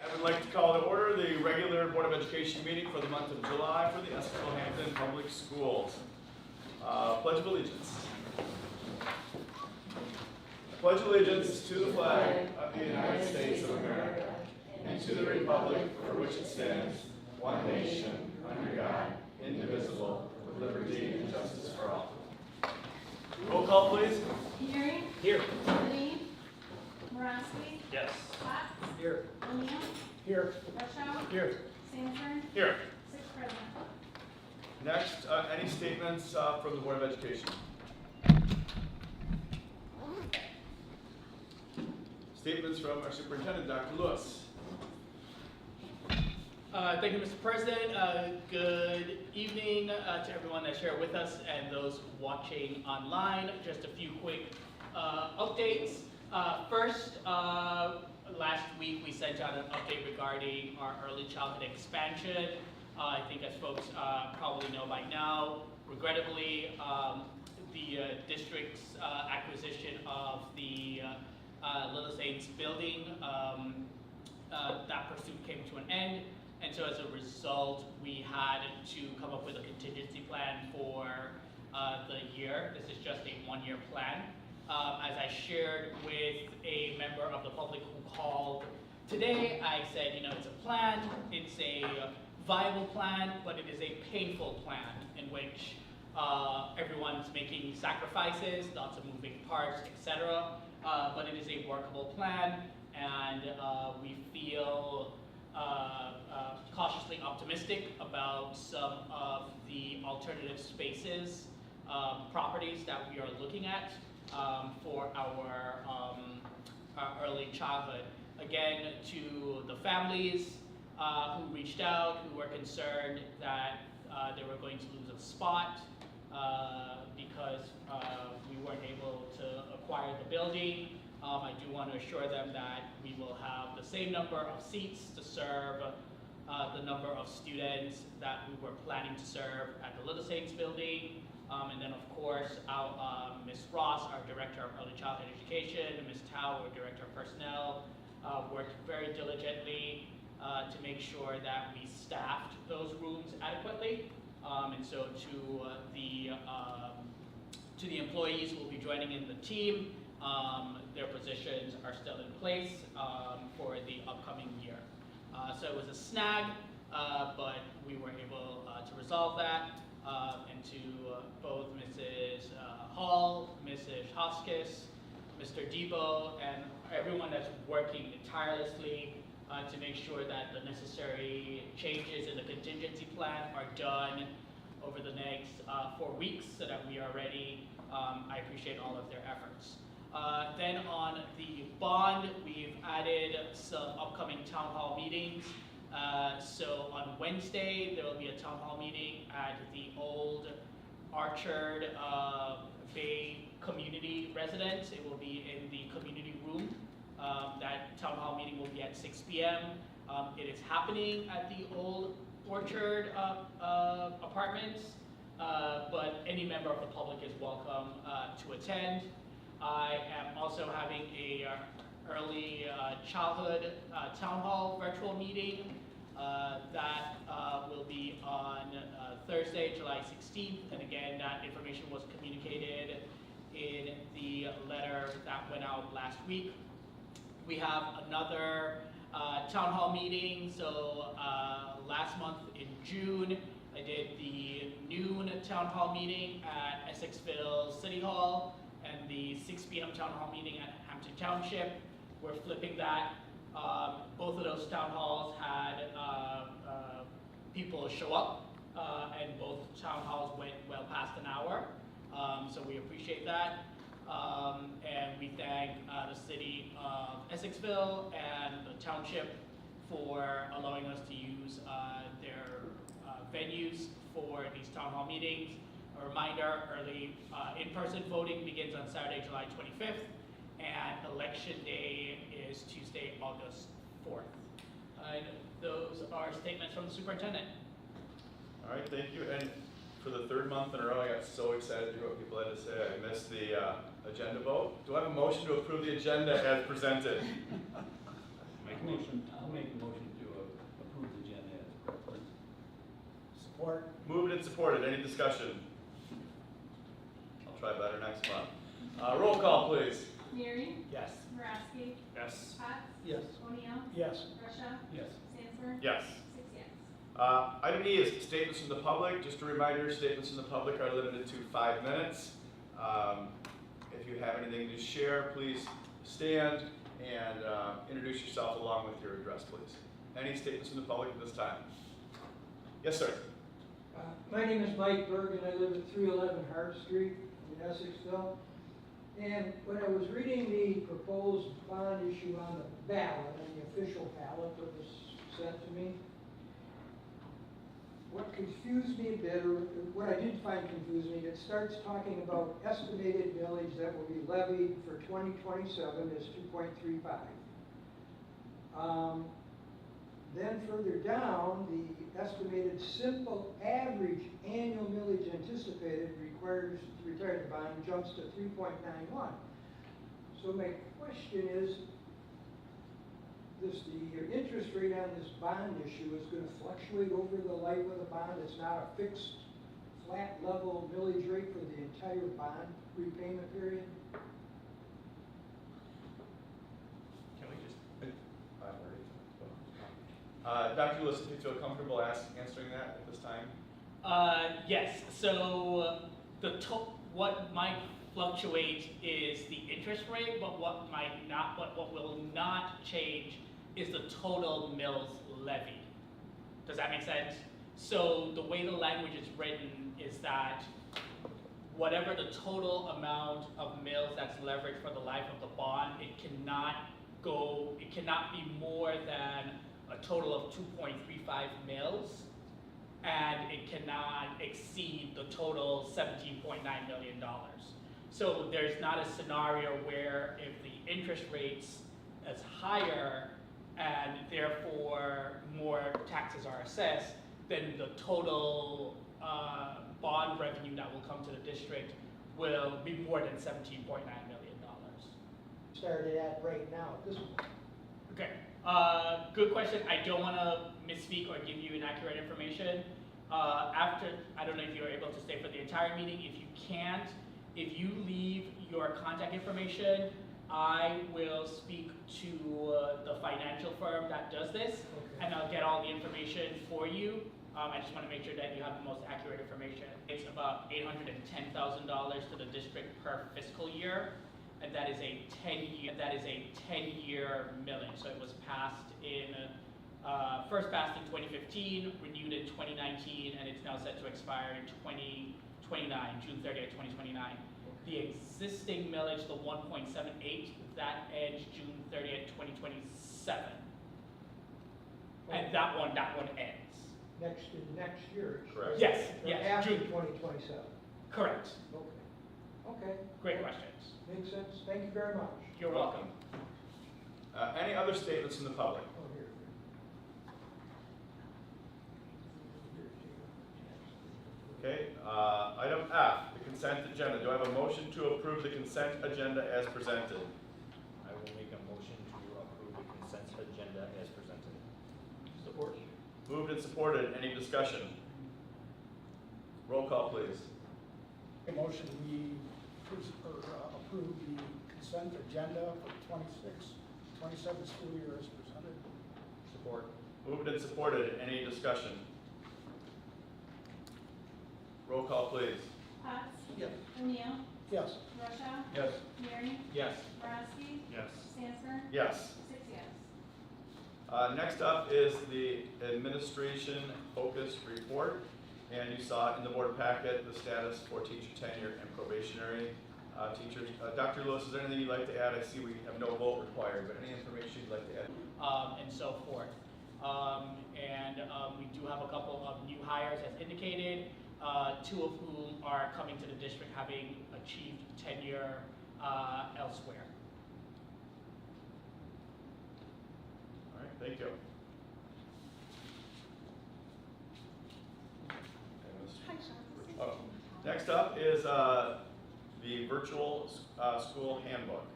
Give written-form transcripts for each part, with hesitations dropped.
I would like to call to order the regular Board of Education meeting for the month of July for the Essexville-Hampton Public Schools. Pledge of Allegiance. I pledge allegiance to the flag of the United States of America and to the republic for which it stands, one nation, under God, indivisible, with liberty and justice for all. Roll call, please. Hearing. Here. Levine. Moraski. Yes. Potts. Here. Williams. Here. Rushow. Here. Sanford. Here. Six present. Next, any statements from the Board of Education? Statements from our superintendent, Dr. Lewis. Thank you, Mr. President. Good evening to everyone that's here with us and those watching online. Just a few quick updates. First, last week we sent out an update regarding our early childhood expansion. I think as folks probably know by now, regrettably, the district's acquisition of the Little Saints building, that pursuit came to an end. And so as a result, we had to come up with a contingency plan for the year. This is just a one-year plan. As I shared with a member of the public who called today, I said, you know, it's a plan, it's a viable plan, but it is a painful plan in which everyone's making sacrifices, lots of moving parts, etc. But it is a workable plan, and we feel cautiously optimistic about some of the alternative spaces, properties that we are looking at for our early childhood. Again, to the families who reached out, who were concerned that they were going to lose a spot because we weren't able to acquire the building. I do want to assure them that we will have the same number of seats to serve the number of students that we were planning to serve at the Little Saints building. And then of course, our Ms. Ross, our Director of Early Childhood Education, and Ms. Tao, our Director of Personnel, worked very diligently to make sure that we staffed those rooms adequately. And so to the employees who will be joining in the team, their positions are still in place for the upcoming year. So it was a snag, but we were able to resolve that. And to both Mrs. Hall, Mrs. Hoskis, Mr. Debo, and everyone that's working tirelessly to make sure that the necessary changes in the contingency plan are done over the next 4 weeks so that we are ready. I appreciate all of their efforts. Then on the bond, we've added some upcoming town hall meetings. So on Wednesday, there will be a town hall meeting at the old Orchard Bay Community Residence. It will be in the community room. That town hall meeting will be at 6 p.m. It is happening at the old Orchard apartments, but any member of the public is welcome to attend. I am also having a early childhood town hall virtual meeting that will be on Thursday, July 16th. And again, that information was communicated in the letter that went out last week. We have another town hall meeting. So last month in June, I did the noon town hall meeting at Essexville City Hall and the 6 p.m. town hall meeting at Hampton Township. We're flipping that. Both of those town halls had people show up, and both town halls went well past an hour. So we appreciate that. And we thank the city of Essexville and the township for allowing us to use their venues for these town hall meetings. A reminder, early in-person voting begins on Saturday, July 25th, and election day is Tuesday, August 4th. Those are statements from the superintendent. All right, thank you. And for the third month in a row, I got so excited to hear what people had to say. I missed the agenda vote. Do I have a motion to approve the agenda as presented? Make a motion. I'll make a motion. Support. Moved and supported. Any discussion? I'll try better next month. Roll call, please. Neary, Yes. Marasky, Yes. Potts, Yes. O'Neill, Yes. Russia, Yes. Sanford, Yes. 6 yes. Item E is statements from the public. Just a reminder, statements from the public are limited to 5 minutes. If you have anything to share, please stand and introduce yourself along with your address, please. Any statements from the public at this time? Yes, sir. My name is Mike Berg, and I live at 311 Hart Street in Essexville. And when I was reading the proposed bond issue on the ballot, on the official ballot that was sent to me, what confused me a bit, or what I did find confusing, it starts talking about estimated millage that will be levied for 2027 is 2.35. Then further down, the estimated simple average annual millage anticipated requires to retire the bond jumps to 3.91. So my question is, the interest rate on this bond issue is going to fluctuate over the life of the bond. It's not a fixed, flat level millage rate for the entire bond repayment period. Can we just? Dr. Lewis, do you feel comfortable answering that at this time? Yes. So what might fluctuate is the interest rate, but what might not, but what will not change is the total mills levied. Does that make sense? So the way the language is written is that whatever the total amount of mills that's leveraged for the life of the bond, it cannot be more than a total of 2.35 mils, and it cannot exceed the total $17.9 million. So there's not a scenario where if the interest rates is higher and therefore more taxes are assessed, then the total bond revenue that will come to the district will be more than $17.9 million. Started at right now at this point. Okay, good question. I don't want to misspeak or give you inaccurate information. I don't know if you're able to stay for the entire meeting. If you can't, if you leave your contact information, I will speak to the financial firm that does this, and I'll get all the information for you. I just want to make sure that you have the most accurate information. It's about $810,000 to the district per fiscal year, and that is a 10-year millage. So it was passed first passed in 2015, renewed in 2019, and it's now set to expire in 2029, June 30th, 2029. The existing millage, the 1.78, that ends June 30th, 2027. And that one ends. Next year. Correct. Yes, Or yes, after June. 2027. Correct. Okay. Great questions. Makes sense. Thank you very much. You're welcome. Any other statements from the public? Oh, here. Okay, item F, the consent agenda. Do I have a motion to approve the consent agenda as presented? I will make a motion to approve the consent agenda as presented. Support. Moved and supported. Any discussion? Roll call, please. A motion, we approve the consent agenda for 27 school year as presented. Support. Moved and supported. Any discussion? Roll call, please. Potts, Yes. O'Neill, Yes. Russia, Yes. Neary, Yes. Marasky, Yes. Sanford, Yes. 6 yes. Next up is the administration focus report. And you saw in the board packet the status for teacher tenure and probationary teachers. Dr. Lewis, is there anything you'd like to add? I see we have no vote required, but any information you'd like to add? And so forth. We do have a couple of new hires as indicated, 2 of whom are coming to the district having achieved tenure elsewhere. All right, thank you. Oh, next up is the virtual school handbook.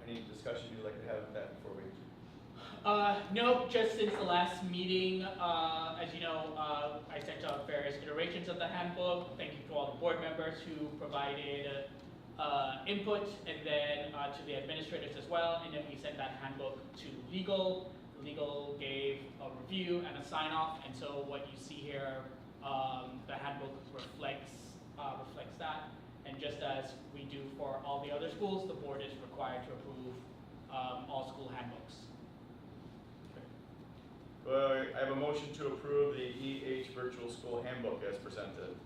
Any discussion you'd like to have with that before we? No, just since the last meeting, as you know, I sent out various iterations of the handbook. Thank you to all the board members who provided input, and then to the administrators as well. And then we sent that handbook to legal. Legal gave a review and a sign off, and so what you see here, the handbook reflects that. And just as we do for all the other schools, the board is required to approve all school handbooks. I have a motion to approve the EH Virtual School Handbook as presented.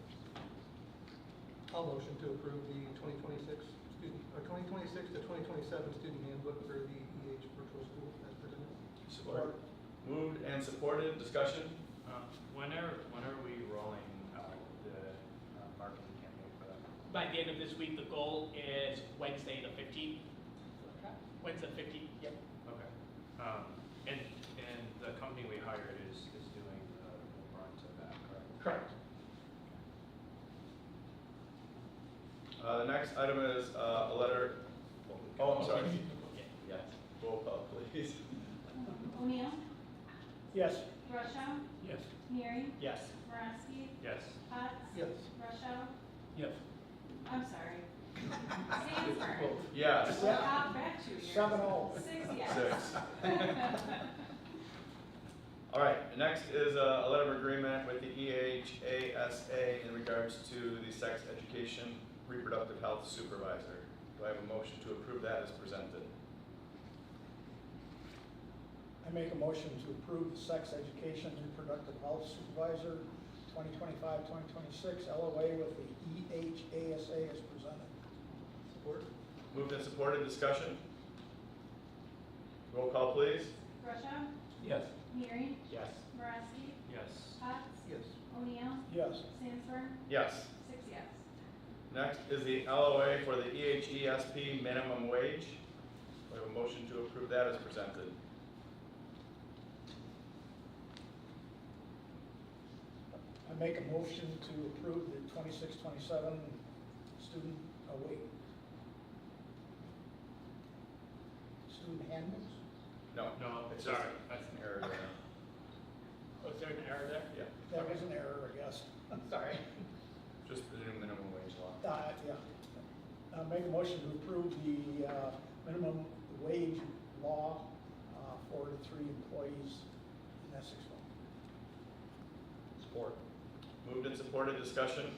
I'll motion to approve the 2026 to 2027 student handbook for the EH Virtual School as presented. Support. Moved and supported. Discussion? When are we rolling out the marketing campaign for that? By the end of this week, the goal is Wednesday the 15th. Wednesday the 15th, yep. Okay. And the company we hired is doing the brunt of that, correct? Correct. The next item is a letter. Oh, I'm sorry. Yeah. Yes. Roll call, please. O'Neill, Yes. Russia, Yes. Neary, Yes. Moraski, Yes. Potts, Yes. Russia, Yes. I'm sorry. Sanford. Yes. Back 2 years. 7-0. 6 yes. 6. All right, next is a letter of agreement with the EHASA in regards to the sex education reproductive health supervisor. Do I have a motion to approve that as presented? I make a motion to approve the sex education reproductive health supervisor 2025-2026 LOA with the EHASA as presented. Support. Moved and supported. Discussion? Roll call, please. Russia, Yes. Neary, Yes. Moraski, Yes. Potts, Yes. O'Neill, Yes. Sanford, Yes. 6 yes. Next is the LOA for the EHESP minimum wage. Do I have a motion to approve that as presented? I make a motion to approve the 26-27 student student handbooks. No. No, It's sorry. just- That's an error there. Was there an error there? Yeah, That was an error, I guess. Sorry. just the new minimum wage law. Yeah. I make a motion to approve the minimum wage law for the 3 employees in Essexville. Support. Moved and supported. Discussion?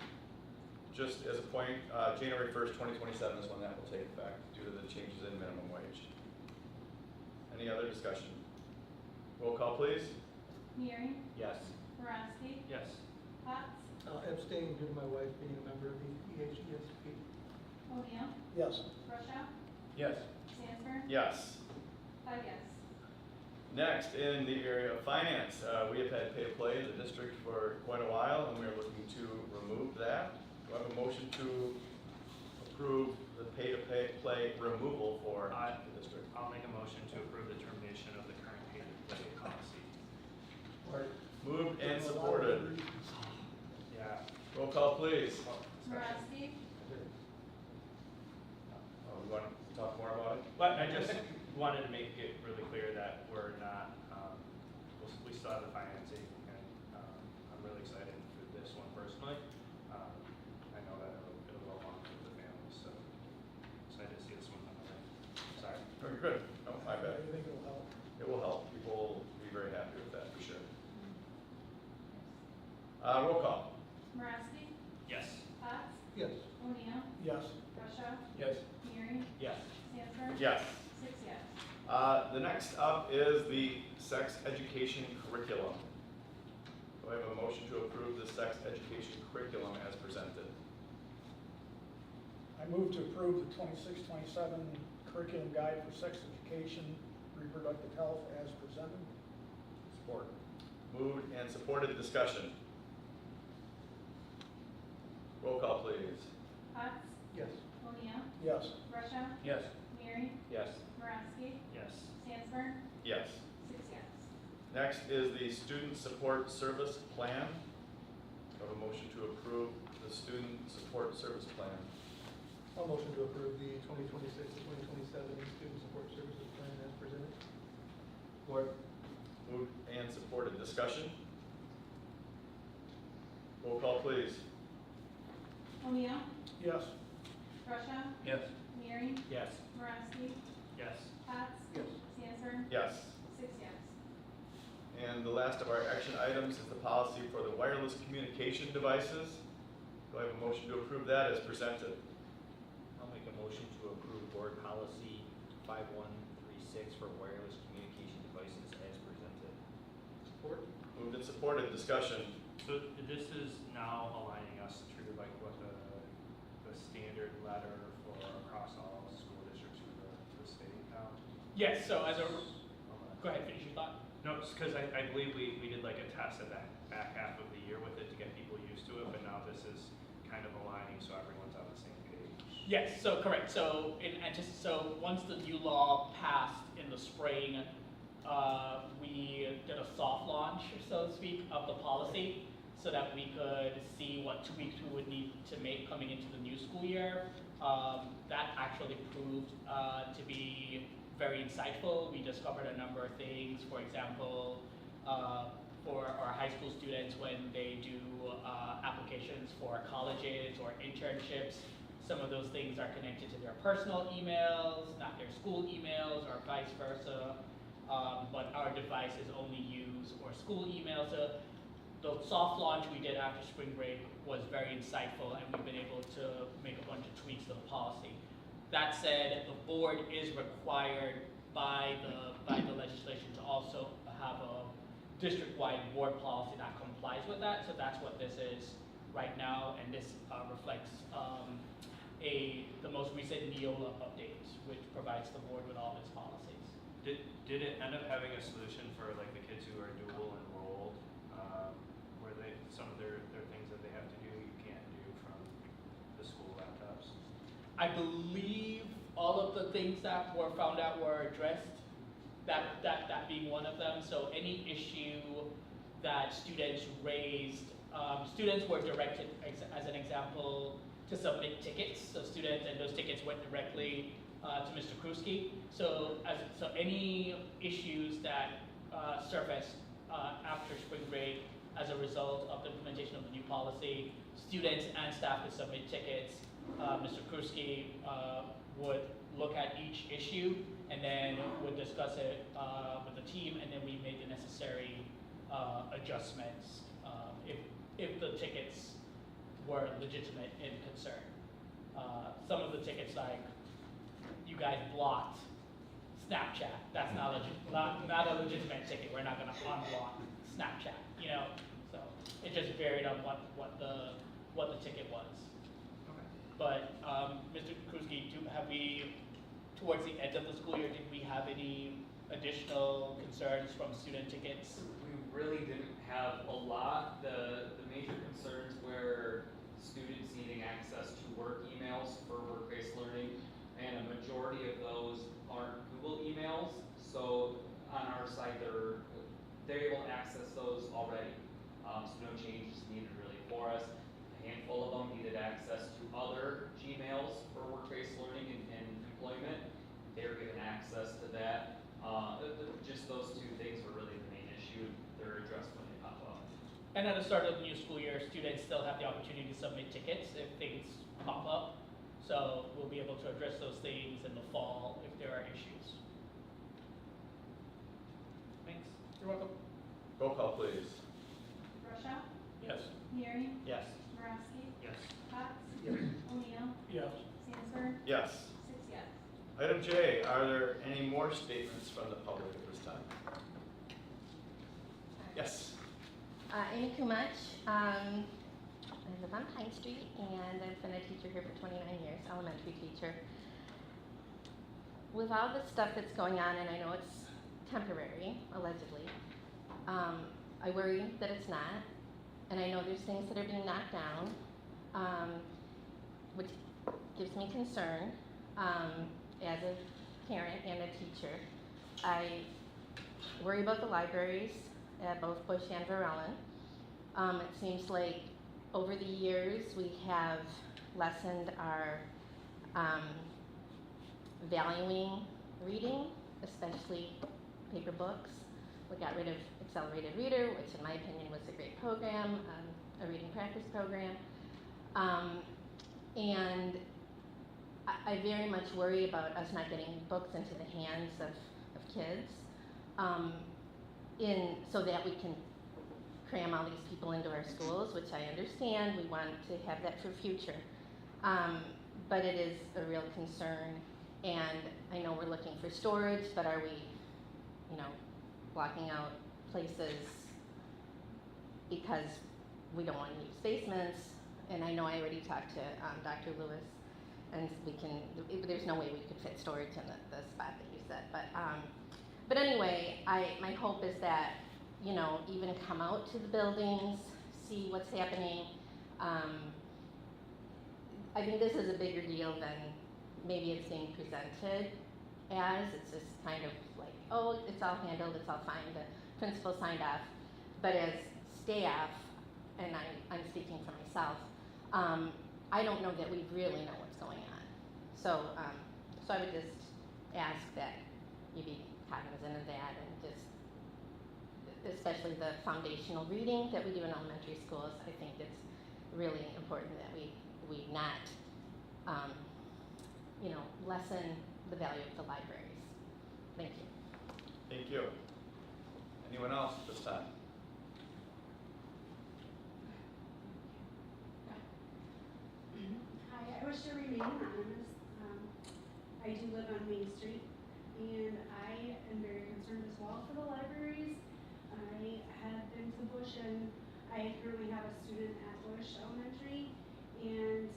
Just as a point, January 1st, 2027 is when that will take effect due to the changes in minimum wage. Any other discussion? Roll call, please. Neary, Yes. Moraski, Yes. Potts, Abstain due to my wife being a member of the EHESP. O'Neill, Yes. Russia, Yes. Sanford, Yes. 5 yes. Next, in the area of finance, we have had pay to play in the district for quite a while, and we are looking to remove that. Do I have a motion to approve the pay to play removal for the district? I'll make a motion to approve the termination of the current pay to play policy. Moved and supported. Yeah. Roll call, please. Moraski, Oh, we want to talk more about it? But I just wanted to make it really clear that we're not, we still have the financing, and I'm really excited for this one personally. I know that it'll go along with the family, so excited to see this one on the way. Sorry. Very good. Oh, my bad. I think it'll help. It will help. People will be very happy with that for sure. Roll call. Moraski, Yes. Potts, Yes. O'Neill, Yes. Russia, Yes. Neary, Yes. Sanford, Yes. 6 yes. The next up is the sex education curriculum. Do I have a motion to approve the sex education curriculum as presented? I move to approve the 26-27 curriculum guide for sex education, reproductive health as presented. Support. Moved and supported. Discussion. Roll call, please. Potts, Yes. O'Neill, Yes. Russia, Yes. Neary, Yes. Moraski, Yes. Sanford, Yes. 6 yes. Next is the student support service plan. Do I have a motion to approve the student support service plan? I'll motion to approve the 2026 to 2027 student support services plan as presented. Support. Moved and supported. Discussion? Roll call, please. O'Neill, Yes. Russia, Yes. Waring, Yes. Moraski, Yes. Cots, Yes. Sanford, Yes. 6 yes. And the last of our action items is the policy for the wireless communication devices. Do I have a motion to approve that as presented? I'll make a motion to approve board policy 5136 for wireless communication devices as presented. Support? Moved and supported. Discussion? So this is now aligning us to like what the standard letter for across all school districts for the state now? Yes, so as a, Okay. go ahead, finish your thought. No, because I believe we did like a test at that back half of the year with it to get people used to it, but now this is kind of aligning so everyone's on the same page. Yes, so correct. So so once the new law passed in the spring, we did a soft launch, so to speak, of the policy so that we could see what tweaks we would need to make coming into the new school year. That actually proved to be very insightful. We discovered a number of things. For example, for our high school students when they do applications for colleges or internships, some of those things are connected to their personal emails, not their school emails, or vice versa. But our devices only use or school emails. So the soft launch we did after spring break was very insightful, and we've been able to make a bunch of tweaks to the policy. That said, the board is required by the legislation to also have a district-wide board policy that complies with that. So that's what this is right now, and this reflects the most recent Neola update, which provides the board with all its policies. Did it end up having a solution for like the kids who are dual enrolled, where some of their things that they have to do you can't do from the school laptops? I believe all of the things that were found out were addressed, that being one of them. So any issue that students raised, students were directed, as an example, to submit tickets. So students, and those tickets went directly to Mr. Kruski. So any issues that surfaced after spring break as a result of the implementation of the new policy, students and staff could submit tickets. Mr. Kruski would look at each issue and then would discuss it with the team, and then we made the necessary adjustments if the tickets were legitimate in concern. Some of the tickets, like you guys blocked Snapchat, that's not a legitimate ticket. We're not going to unblock Snapchat, you know. So it just varied on what the ticket was. Okay. But Mr. Kruski, have we, towards the end of the school year, did we have any additional concerns from student tickets? We really didn't have a lot. The major concerns were students needing access to work emails for work-based learning, and a majority of those aren't Google emails. So on our side, they're able to access those already. So no changes needed really for us. A handful of them needed access to other Gmails for work-based learning and employment. They were given access to that. Just those two things were really the main issue. They're addressed when they pop up. And at the start of the new school year, students still have the opportunity to submit tickets if things pop up. So we'll be able to address those things in the fall if there are issues. Thanks. You're welcome. Roll call, please. Russia, Yes. Waring, Yes. Moraski, Yes. Cots, Yes. O'Neill, Yes. Sanford, Yes. 6 yes. Item J, are there any more statements from the public at this time? Yes. Amy Kumach. I live on Pine Street, and I've been a teacher here for 29 years, elementary teacher. With all the stuff that's going on, and I know it's temporary, allegedly, I worry that it's not, and I know there's things that are being knocked down, which gives me concern as a parent and a teacher. I worry about the libraries at both Bush and Verellen. It seems like over the years we have lessened our valuing reading, especially paper books. We got rid of Accelerated Reader, which in my opinion was a great program, a reading practice program. And I very much worry about us not getting books into the hands of kids, so that we can cram all these people into our schools, which I understand. We want to have that for future. But it is a real concern, and I know we're looking for storage, but are we, blocking out places because we don't want to use basements? And I know I already talked to Dr. Lewis, and there's no way we could fit storage in the spot that you said. But anyway, my hope is that, even come out to the buildings, see what's happening. I think this is a bigger deal than maybe it's being presented as. It's just kind of like, oh, it's all handled, it's all fine, the principal signed off. But as staff, and I'm speaking for myself, I don't know that we really know what's going on. So I would just ask that you be cognizant of that, and just, especially the foundational reading that we do in elementary schools. I think it's really important that we not, lessen the value of the libraries. Thank you. Thank you. Anyone else at this time? Hi, I wish to remain anonymous. I do live on Main Street, and I am very concerned as well for the libraries. I have been to Bush, and I currently have a student at Bush Elementary, and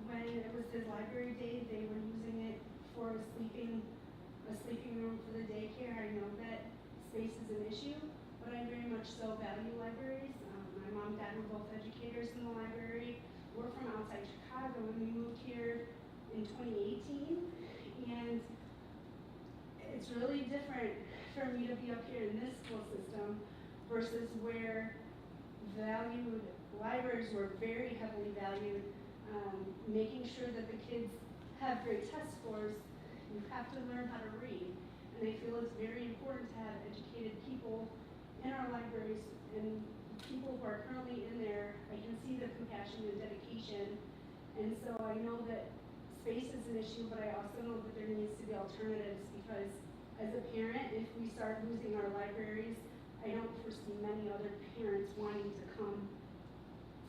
when it was his library day, they were using it for a sleeping room for the daycare. I know that space is an issue, but I very much so value libraries. My mom and dad were both educators in the library. We're from outside Chicago, and we moved here in 2018, and it's really different for me to be up here in this school system versus where valued libraries were very heavily valued. Making sure that the kids have great test scores, you have to learn how to read. And I feel it's very important to have educated people in our libraries, and people who are currently in there. I can see the compassion and dedication. And so I know that space is an issue, but I also know that there needs to be alternatives, because as a parent, if we start losing our libraries, I don't foresee many other parents wanting to come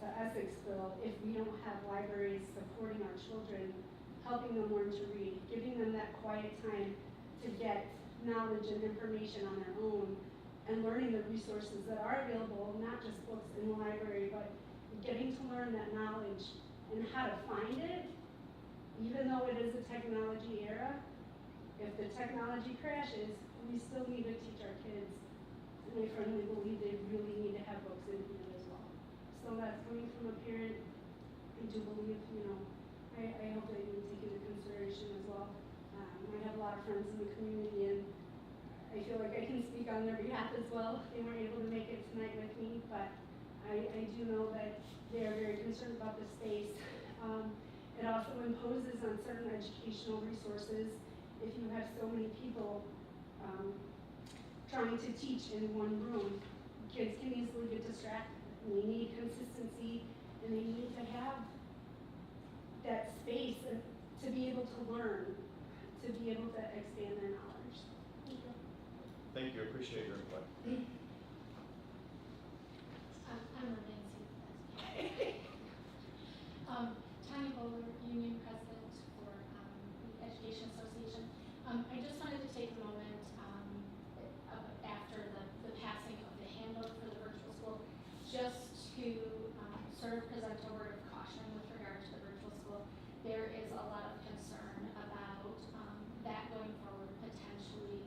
to Essexville if we don't have libraries supporting our children, helping them learn to read, giving them that quiet time to get knowledge and information on their own, and learning the resources that are available, not just books in the library, but getting to learn that knowledge and how to find it. Even though it is a technology era, if the technology crashes, we still need to teach our kids. And I firmly believe they really need to have books in here as well. So that's coming from a parent. I do believe, I hope that you take into consideration as well. I have a lot of friends in the community, and I feel like I can speak on their behalf as well. They weren't able to make it tonight with me, but I do know that they are very concerned about the space. It also imposes on certain educational resources. If you have so many people trying to teach in one room, kids can easily get distracted. And they need consistency, and they need to have that space to be able to learn, to be able to expand their knowledge. Thank you. Thank you. Appreciate your input. I'm Nancy. Tanya Bowler, Union President for the Education Association. I just wanted to take a moment after the passing of the handbook for the virtual school, just to present a word of caution with regard to the virtual school. There is a lot of concern about that going forward, potentially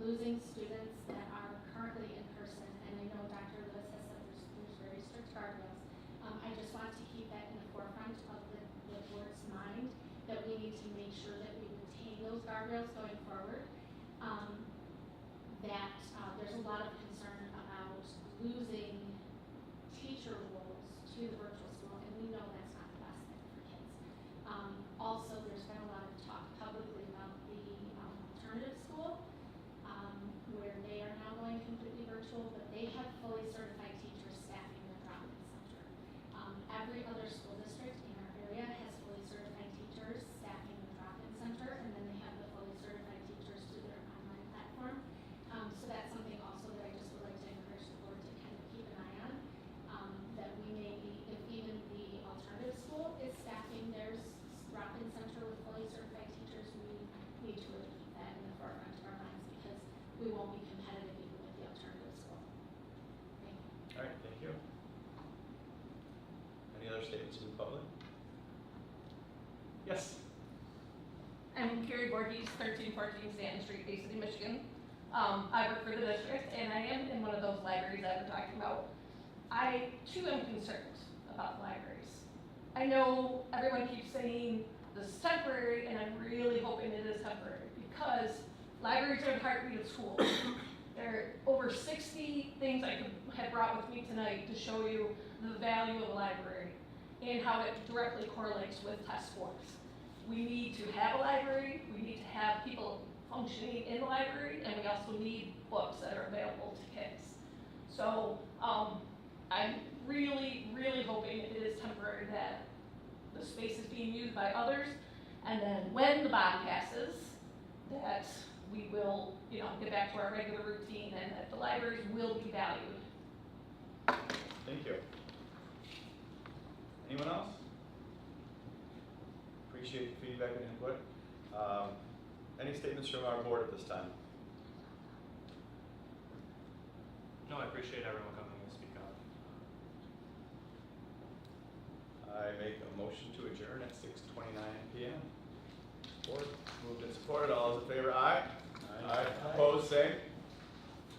losing students that are currently in person. And I know Dr. Lewis has said there's very strict guardrails. I just want to keep that in the forefront of the board's mind, that we need to make sure that we retain those guardrails going forward. There's a lot of concern about losing teacher roles to the virtual school, and we know that's not the best thing for kids. Also, there's been a lot of talk publicly about the alternative school. other statements in public? Yes. I'm Carrie Borges, 1314 Stanton Street, Bay City, Michigan. I work for the district, and I am in one of those libraries that we're talking about. I, too, am concerned about libraries. I know everyone keeps saying this is temporary, and I'm really hoping it is temporary, because libraries are the heartbeat of schools. There are over 60 things I had brought with me tonight to show you the value of a library and how it directly correlates with test scores. We need to have a library, we need to have people functioning in the library, and we also need books that are available to kids. So I'm really, really hoping it is temporary, that the space is being used by others, and then when the bond passes, that we will, get back to our regular routine, and that the libraries will be valued. Thank you. Anyone else? Appreciate the feedback and input. Any statements from our board at this time? No, I appreciate everyone coming to speak up. I make a motion to adjourn at 6:29 p.m. Board moved and supported. All those in favor, aye. Aye. Opposed, same.